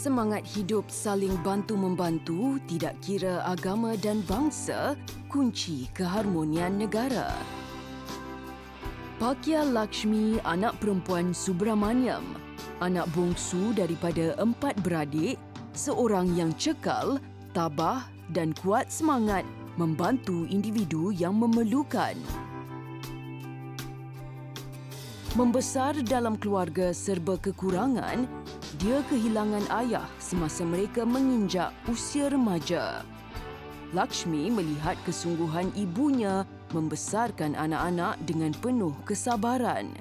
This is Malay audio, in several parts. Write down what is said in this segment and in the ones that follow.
Semangat hidup saling bantu-membantu, tidak kira agama dan bangsa, kunci keharmonian negara. Bhagya Lakshmi, anak perempuan Subramaniam, anak bongsu daripada 4 beradik, seorang yang cekal, tabah dan kuat semangat membantu individu yang memerlukan. Membesar dalam keluarga serba kekurangan, dia kehilangan ayah semasa mereka menginjak usia remaja. Lakshmi melihat kesungguhan ibunya membesarkan anak-anak dengan penuh kesabaran.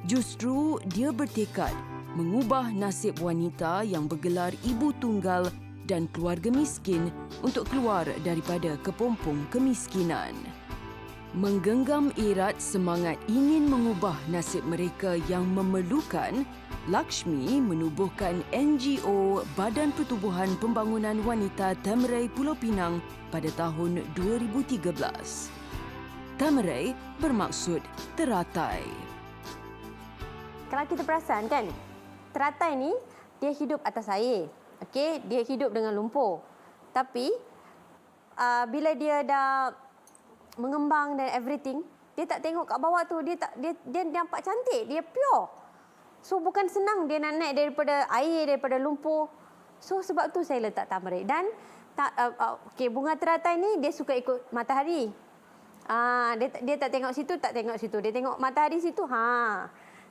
Justru dia bertekad mengubah nasib wanita yang bergelar ibu tunggal dan keluarga miskin untuk keluar daripada kepompong kemiskinan. Menggenggam erat semangat ingin mengubah nasib mereka yang memerlukan, Lakshmi menubuhkan NGO Badan Pertubuhan Pembangunan Wanita Tamarai Pulau Pinang pada tahun 2013. Tamarai bermaksud teratai. Kalau kita perasan kan, teratai ni dia hidup atas air. Okey, dia hidup dengan lumpur. Tapi bila dia dah mengembang dan everything, dia tak tengok kat bawah tu, dia nampak cantik, dia pure. So bukan senang dia nak naik daripada air, daripada lumpur. So sebab tu saya letak tamarai. Dan bunga teratai ni dia suka ikut matahari. Dia tak tengok situ, tak tengok situ. Dia tengok matahari situ.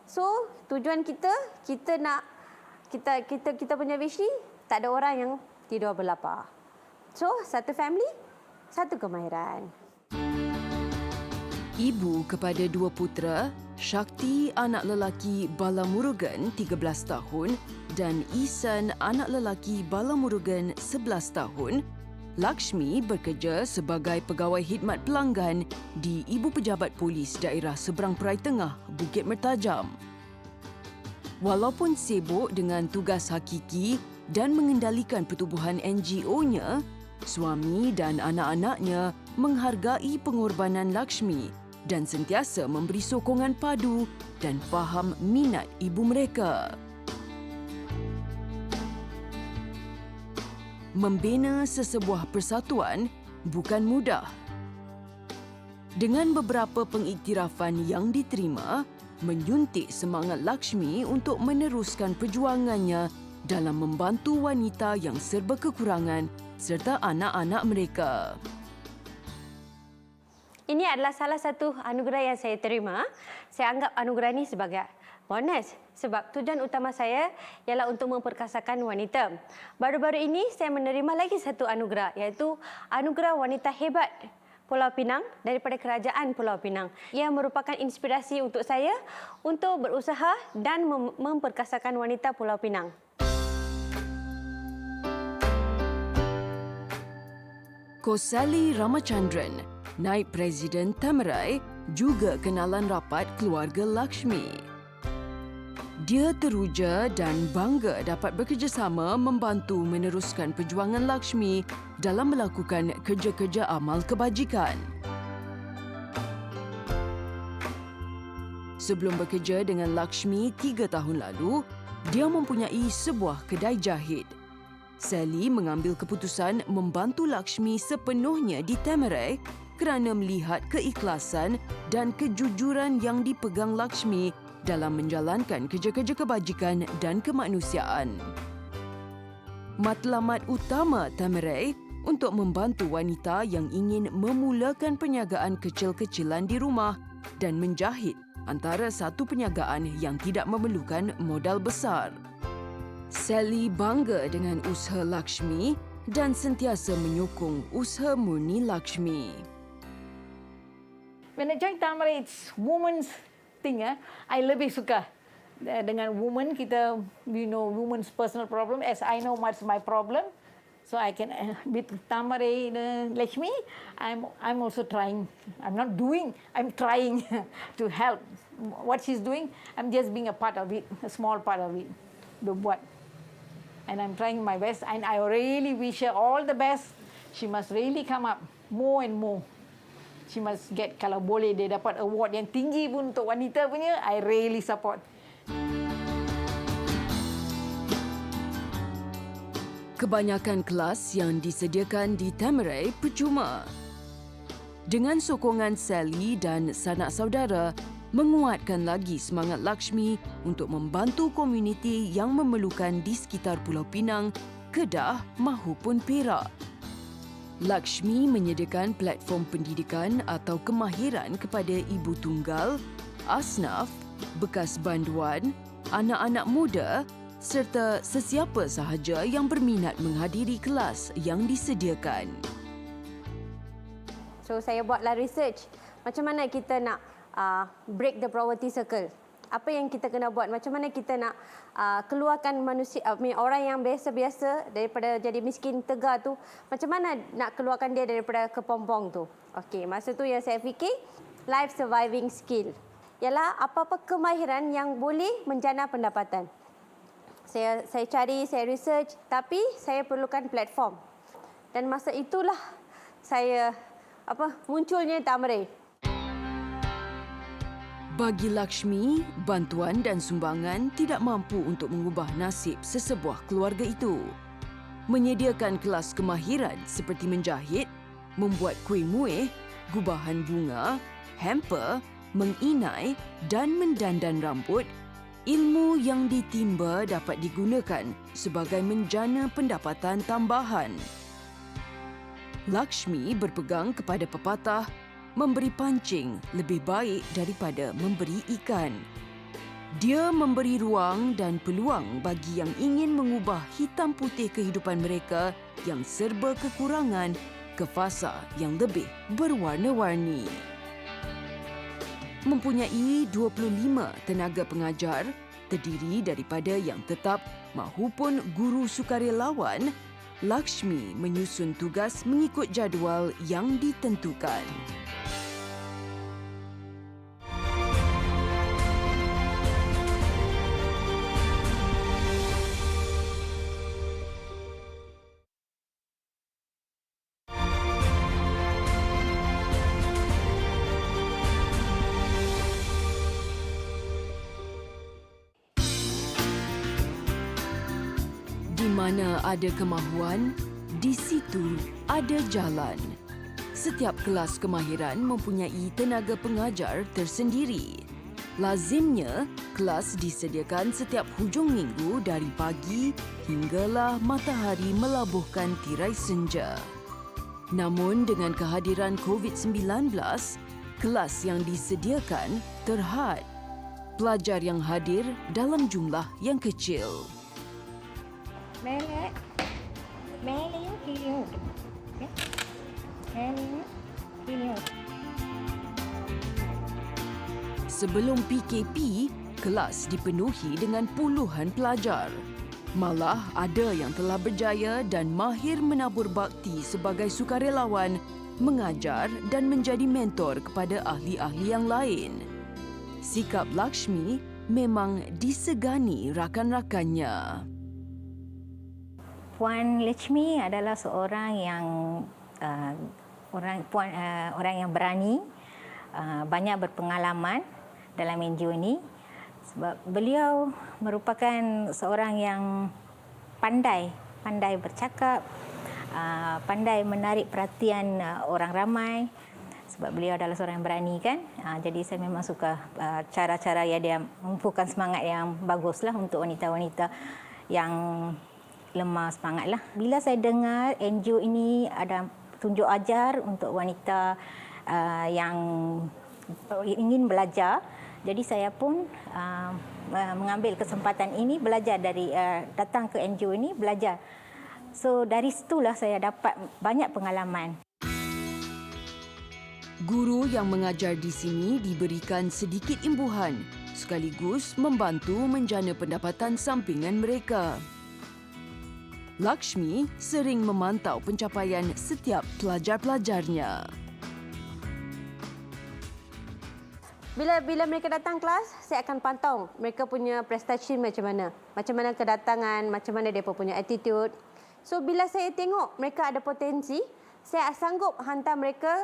So tujuan kita nak kita punya visi, tak ada orang yang tidur berlapar. So satu family, satu kemahiran. Ibu kepada 2 putera, Shakti anak lelaki Balamurugan 13 tahun dan Isan anak lelaki Balamurugan 11 tahun, Lakshmi bekerja sebagai pegawai khidmat pelanggan di Ibu Pejabat Polis Daerah Seberang Perai Tengah, Bukit Mertajam. Walaupun sibuk dengan tugas hakiki dan mengendalikan pertubuhan NGO-nya, suami dan anak-anaknya menghargai pengorbanan Lakshmi dan sentiasa memberi sokongan padu dan faham minat ibu mereka. Membina sesebuah persatuan bukan mudah. Dengan beberapa pengiktirafan yang diterima, menyuntik semangat Lakshmi untuk meneruskan perjuangannya dalam membantu wanita yang serba kekurangan serta anak-anak mereka. Ini adalah salah satu anugerah yang saya terima. Saya anggap anugerah ini sebagai bonus sebab tujuan utama saya ialah untuk memperkasakan wanita. Baru-baru ini saya menerima lagi satu anugerah, iaitu Anugerah Wanita Hebat Pulau Pinang daripada Kerajaan Pulau Pinang. Ia merupakan inspirasi untuk saya untuk berusaha dan memperkasakan wanita Pulau Pinang. Kosali Ramachandran, Naib Presiden Tamarai, juga kenalan rapat keluarga Lakshmi. Dia teruja dan bangga dapat bekerjasama membantu meneruskan perjuangan Lakshmi dalam melakukan kerja-kerja amal kebajikan. Sebelum bekerja dengan Lakshmi 3 tahun lalu, dia mempunyai sebuah kedai jahit. Sally mengambil keputusan membantu Lakshmi sepenuhnya di Tamarai kerana melihat keikhlasan dan kejujuran yang dipegang Lakshmi dalam menjalankan kerja-kerja kebajikan dan kemanusiaan. Matlamat utama Tamarai untuk membantu wanita yang ingin memulakan perniagaan kecil-kecilan di rumah dan menjahit antara satu perniagaan yang tidak memerlukan modal besar. Sally bangga dengan usaha Lakshmi dan sentiasa menyokong usaha murni Lakshmi. When I joined Tamarai, it's women's thing. I lebih suka dengan woman. Kita, women's personal problem. As I know what's my problem, so I can with Tamarai Lakshmi. I'm also trying. I'm not doing. I'm trying to help. What she's doing, I'm just being a part of it, a small part of it. Berbuat. And I'm trying my best. And I really wish her all the best. She must really come up more and more. She must get, kalau boleh dia dapat award yang tinggi pun untuk wanita punya, I really support. Kebanyakan kelas yang disediakan di Tamarai percuma. Dengan sokongan Sally dan sanak saudara, menguatkan lagi semangat Lakshmi untuk membantu komuniti yang memerlukan di sekitar Pulau Pinang, Kedah mahupun Perak. Lakshmi menyediakan platform pendidikan atau kemahiran kepada ibu tunggal, asnaf, bekas banduan, anak-anak muda serta sesiapa sahaja yang berminat menghadiri kelas yang disediakan. So saya buatlah research macam mana kita nak break the poverty circle. Apa yang kita kena buat, macam mana kita nak keluarkan manusia, orang yang biasa-biasa daripada jadi miskin tegar tu, macam mana nak keluarkan dia daripada kepompong tu. Okey, masa tu yang saya fikir life surviving skill ialah apa-apa kemahiran yang boleh menjana pendapatan. Saya cari, saya research, tapi saya perlukan platform. Dan masa itulah saya munculnya Tamarai. Bagi Lakshmi, bantuan dan sumbangan tidak mampu untuk mengubah nasib sesebuah keluarga itu. Menyediakan kelas kemahiran seperti menjahit, membuat kuih muih, gubahan bunga, hamper, menginai dan mendandan rambut, ilmu yang ditimba dapat digunakan sebagai menjana pendapatan tambahan. Lakshmi berpegang kepada pepatah, memberi pancing lebih baik daripada memberi ikan. Dia memberi ruang dan peluang bagi yang ingin mengubah hitam putih kehidupan mereka yang serba kekurangan ke fasa yang lebih berwarna-warni. Mempunyai 25 tenaga pengajar terdiri daripada yang tetap mahupun guru sukarelawan, Lakshmi menyusun tugas mengikut jadual yang ditentukan. Di mana ada kemahuan, di situ ada jalan. Setiap kelas kemahiran mempunyai tenaga pengajar tersendiri. Lazimnya, kelas disediakan setiap hujung minggu dari pagi hinggalah matahari melabuhkan tirai senja. Namun dengan kehadiran COVID-19, kelas yang disediakan terhad. Pelajar yang hadir dalam jumlah yang kecil. Mele, you. Sebelum PKP, kelas dipenuhi dengan puluhan pelajar. Malah ada yang telah berjaya dan mahir menabur bakti sebagai sukarelawan, mengajar dan menjadi mentor kepada ahli-ahli yang lain. Sikap Lakshmi memang disegani rakan-rakannya. Puan Lakshmi adalah seorang yang orang yang berani, banyak berpengalaman dalam NGO ini, sebab beliau merupakan seorang yang pandai bercakap, pandai menarik perhatian orang ramai, sebab beliau adalah seorang yang berani kan. Jadi saya memang suka cara-cara yang dia mempukan semangat yang baguslah untuk wanita-wanita yang lemah semangatlah. Bila saya dengar NGO ini ada tunjuk ajar untuk wanita yang ingin belajar, jadi saya pun mengambil kesempatan ini belajar dari datang ke NGO ini belajar. So dari situlah saya dapat banyak pengalaman. Guru yang mengajar di sini diberikan sedikit imbuhan sekaligus membantu menjana pendapatan sampingan mereka. Lakshmi sering memantau pencapaian setiap pelajar-pelajarnya. Bila mereka datang kelas, saya akan pantau mereka punya prestasi macam mana kedatangan, macam mana mereka punya attitude. So bila saya tengok mereka ada potensi, saya sanggup hantar mereka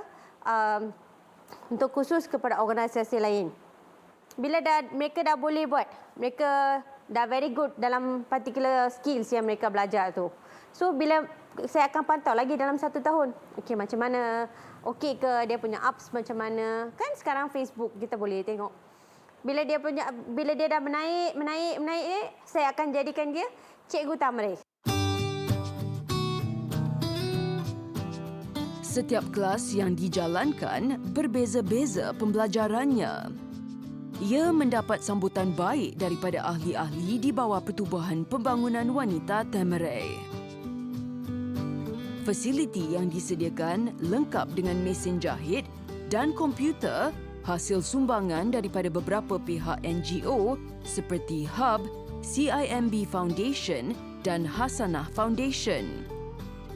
untuk khusus kepada organisasi lain. Bila mereka dah boleh buat, mereka dah very good dalam particular skills yang mereka belajar tu. So bila saya akan pantau lagi dalam 1 tahun. Okey, macam mana? Okey ke dia punya ups macam mana? Kan sekarang Facebook kita boleh tengok. Bila dia dah menaik, saya akan jadikan dia cikgu Tamreh. Setiap kelas yang dijalankan berbeza-beza pembelajarannya. Ia mendapat sambutan baik daripada ahli-ahli di bawah Pertubuhan Pembangunan Wanita Temereng. Fasiliti yang disediakan lengkap dengan mesin jahit dan komputer hasil sumbangan daripada beberapa pihak NGO seperti Hub, CIMB Foundation dan Hasanah Foundation.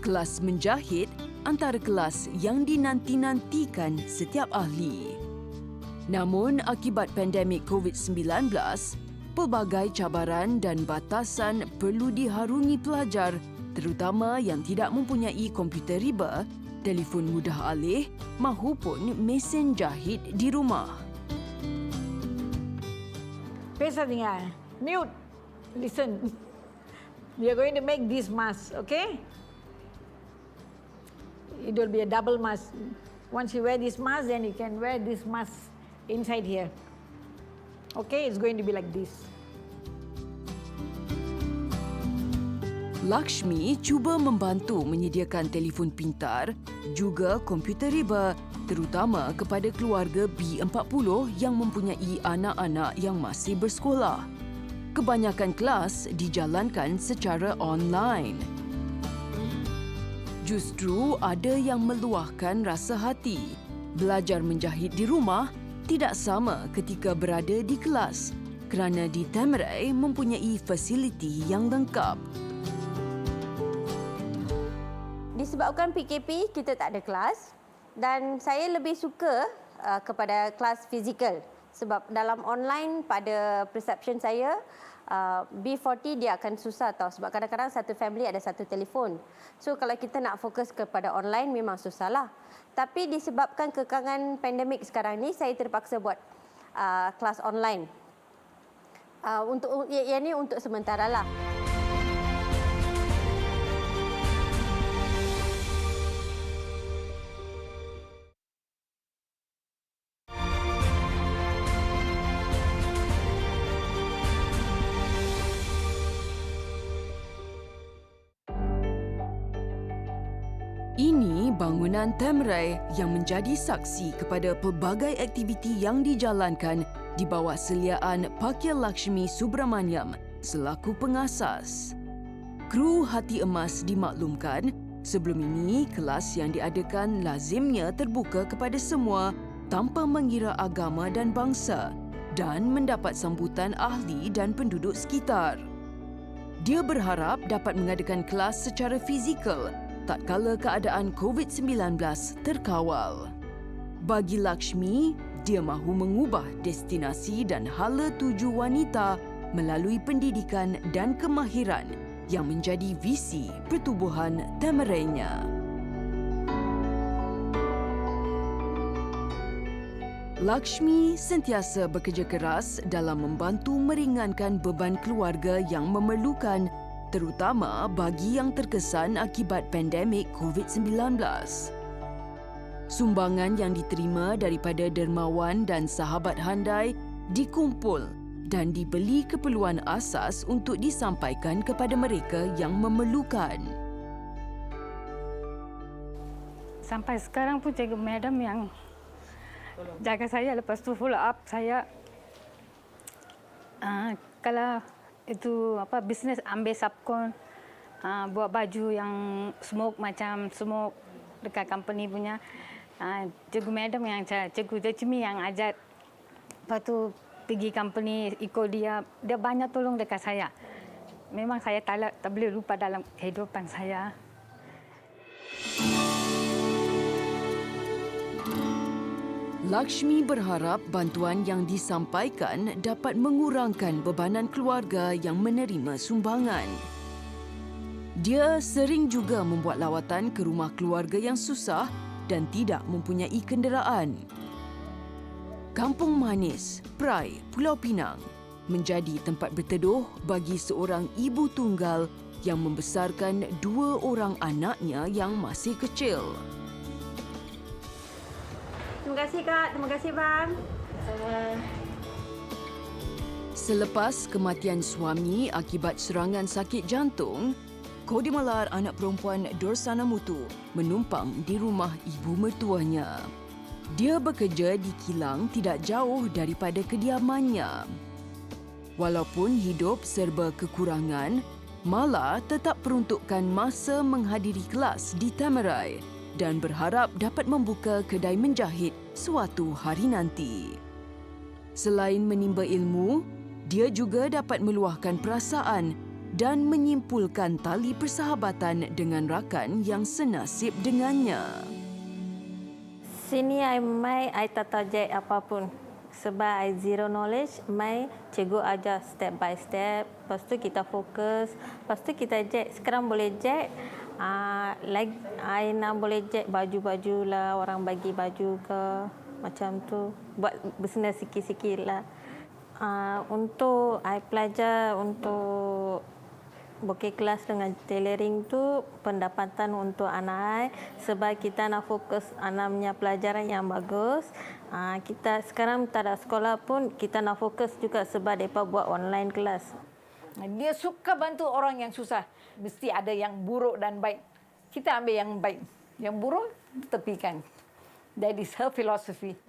Kelas menjahit antara kelas yang dinanti-nantikan setiap ahli. Namun akibat pandemik COVID-19, pelbagai cabaran dan batasan perlu diharungi pelajar terutama yang tidak mempunyai komputer riba, telefon mudah alih mahupun mesin jahit di rumah. Pesa tinggal. Mute. Listen. We are going to make this mask, okay? It will be a double mask. Once you wear this mask, then you can wear this mask inside here. Okay, it's going to be like this. Lakshmi cuba membantu menyediakan telefon pintar, juga komputer riba, terutama kepada keluarga B40 yang mempunyai anak-anak yang masih bersekolah. Kebanyakan kelas dijalankan secara online. Justru ada yang meluahkan rasa hati. Belajar menjahit di rumah tidak sama ketika berada di kelas kerana di Temereng mempunyai fasiliti yang lengkap. Disebabkan PKP, kita tak ada kelas dan saya lebih suka kepada kelas fizikal sebab dalam online pada perception saya B40 dia akan susah tau sebab kadang-kadang satu family ada satu telefon. So kalau kita nak fokus kepada online memang susahlah. Tapi disebabkan kekangan pandemik sekarang ni saya terpaksa buat kelas online. Ini untuk sementara lah. Ini bangunan Temereng yang menjadi saksi kepada pelbagai aktiviti yang dijalankan di bawah seliaan Pakil Lakshmi Subramaniam selaku pengasas. Kru Hati Emas dimaklumkan, sebelum ini kelas yang diadakan lazimnya terbuka kepada semua tanpa mengira agama dan bangsa dan mendapat sambutan ahli dan penduduk sekitar. Dia berharap dapat mengadakan kelas secara fizikal tak kala keadaan COVID-19 terkawal. Bagi Lakshmi, dia mahu mengubah destinasi dan hala tuju wanita melalui pendidikan dan kemahiran yang menjadi visi Pertubuhan Temerengnya. Lakshmi sentiasa bekerja keras dalam membantu meringankan beban keluarga yang memerlukan terutama bagi yang terkesan akibat pandemik COVID-19. Sumbangan yang diterima daripada dermawan dan sahabat handai dikumpul dan dibeli keperluan asas untuk disampaikan kepada mereka yang memerlukan. Sampai sekarang pun cikgu madam yang jaga saya, lepas tu follow up saya. Kalau itu bisnes ambil subkon, buat baju yang smoke macam smoke dekat company punya. Cikgu madam yang cikgu Jecmi yang ajar. Lepas tu pergi company ikut dia banyak tolong dekat saya. Memang saya tak boleh lupa dalam kehidupan saya. Lakshmi berharap bantuan yang disampaikan dapat mengurangkan bebanan keluarga yang menerima sumbangan. Dia sering juga membuat lawatan ke rumah keluarga yang susah dan tidak mempunyai kenderaan. Kampung Manis, Prai, Pulau Pinang menjadi tempat berteduh bagi seorang ibu tunggal yang membesarkan 2 orang anaknya yang masih kecil. Terima kasih Kak, terima kasih Bang. Selepas kematian suami akibat serangan sakit jantung, Kodi Malar, anak perempuan Dorsana Mutu, menumpang di rumah ibu mertuanya. Dia bekerja di kilang tidak jauh daripada kediamannya. Walaupun hidup serba kekurangan, Mala tetap peruntukkan masa menghadiri kelas di Tamarai dan berharap dapat membuka kedai menjahit suatu hari nanti. Selain menimba ilmu, dia juga dapat meluahkan perasaan dan menyimpulkan tali persahabatan dengan rakan yang senasib dengannya. Sini I tak tahu je apapun. Sebab I zero knowledge, cikgu ajar step by step. Lepas tu kita fokus. Lepas tu kita jet. Sekarang boleh jet. I nak boleh jet baju-baju lah. Orang bagi baju ke. Macam tu. Buat bisnes sikit-sikit lah. Untuk I pelajar untuk buka kelas dengan tailoring tu pendapatan untuk anak I sebab kita nak fokus anak punya pelajaran yang bagus. Kita sekarang tak ada sekolah pun kita nak fokus juga sebab mereka buat online kelas. Dia suka bantu orang yang susah. Mesti ada yang buruk dan baik. Kita ambil yang baik. Yang buruk tepikan. That is her philosophy.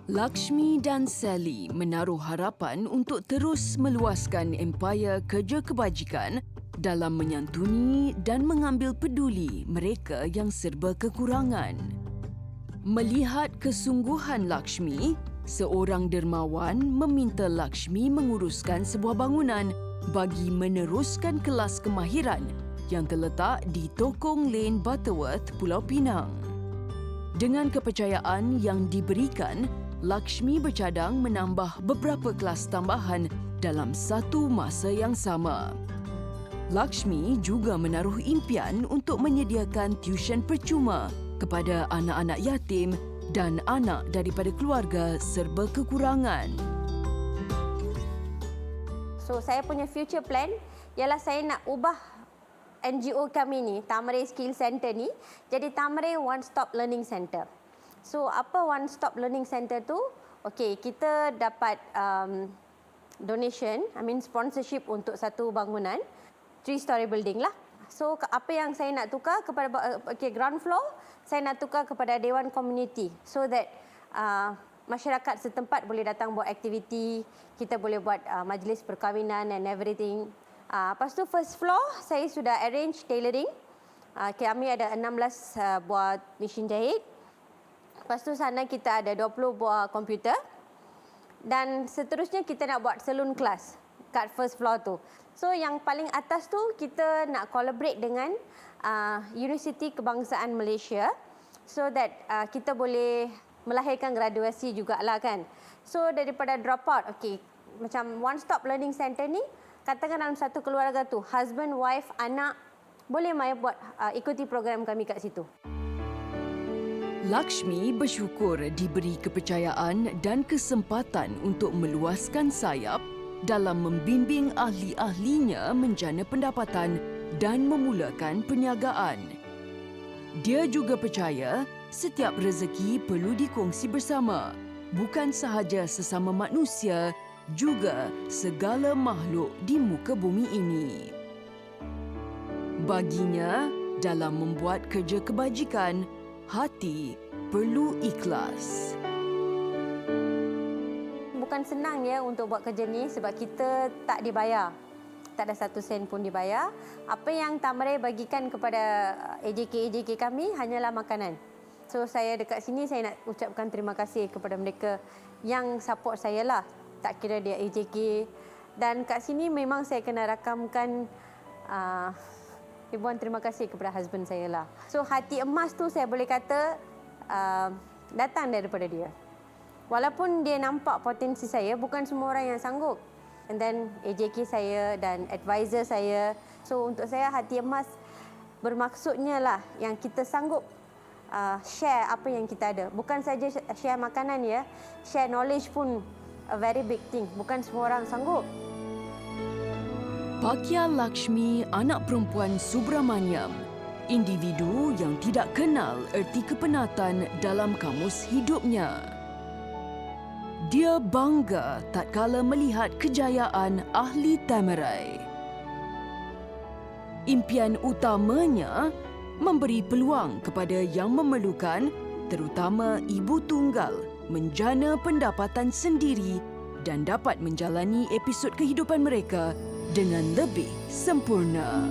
Lakshmi dan Sally menaruh harapan untuk terus meluaskan empayar kerja kebajikan dalam menyantuni dan mengambil peduli mereka yang serba kekurangan. Melihat kesungguhan Lakshmi, seorang dermawan meminta Lakshmi menguruskan sebuah bangunan bagi meneruskan kelas kemahiran yang terletak di Tokong Lane, Butterworth, Pulau Pinang. Dengan kepercayaan yang diberikan, Lakshmi bercadang menambah beberapa kelas tambahan dalam satu masa yang sama. Lakshmi juga menaruh impian untuk menyediakan tuition percuma kepada anak-anak yatim dan anak daripada keluarga serba kekurangan. So saya punya future plan ialah saya nak ubah NGO kami ni, Tamarai Skill Center ni, jadi Tamarai One Stop Learning Center. So apa One Stop Learning Center tu? Okey, kita dapat donation, sponsorship untuk satu bangunan, 3-story building lah. So apa yang saya nak tukar kepada ground floor, saya nak tukar kepada Dewan Community so that masyarakat setempat boleh datang buat aktiviti, kita boleh buat majlis perkahwinan and everything. Lepas tu first floor saya sudah arrange tailoring. Kami ada 16 buah mesin jahit. Lepas tu sana kita ada 20 buah komputer. Dan seterusnya kita nak buat salon class kat first floor tu. So yang paling atas tu kita nak collaborate dengan Universiti Kebangsaan Malaysia so that kita boleh melahirkan graduasi jugalah kan. So daripada drop out, okey, macam One Stop Learning Center ni, katakan dalam satu keluarga tu, husband, wife, anak, boleh mai buat ikuti program kami kat situ. Lakshmi bersyukur diberi kepercayaan dan kesempatan untuk meluaskan sayap dalam membimbing ahli-ahlinya menjana pendapatan dan memulakan perniagaan. Dia juga percaya setiap rezeki perlu dikongsi bersama, bukan sahaja sesama manusia, juga segala makhluk di muka bumi ini. Baginya, dalam membuat kerja kebajikan, hati perlu ikhlas. Bukan senang ya untuk buat kerja ni sebab kita tak dibayar. Tak ada 1 sen pun dibayar. Apa yang Tamarai bagikan kepada AJK kami hanyalah makanan. So saya dekat sini saya nak ucapkan terima kasih kepada mereka yang support saya lah. Tak kira dia AJK. Dan kat sini memang saya kena rakamkan ribuan terima kasih kepada husband saya lah. So hati emas tu saya boleh kata datang daripada dia. Walaupun dia nampak potensi saya, bukan semua orang yang sanggup. And then AJK saya dan advisor saya. So untuk saya hati emas bermaksudnya lah yang kita sanggup share apa yang kita ada. Bukan saja share makanan ya, share knowledge pun a very big thing. Bukan semua orang sanggup. Bhagya Lakshmi, anak perempuan Subramaniam, individu yang tidak kenal erti kepenatan dalam kamus hidupnya. Dia bangga tatkala melihat kejayaan ahli Tamarai. Impian utamanya memberi peluang kepada yang memerlukan, terutama ibu tunggal, menjana pendapatan sendiri dan dapat menjalani episod kehidupan mereka dengan lebih sempurna.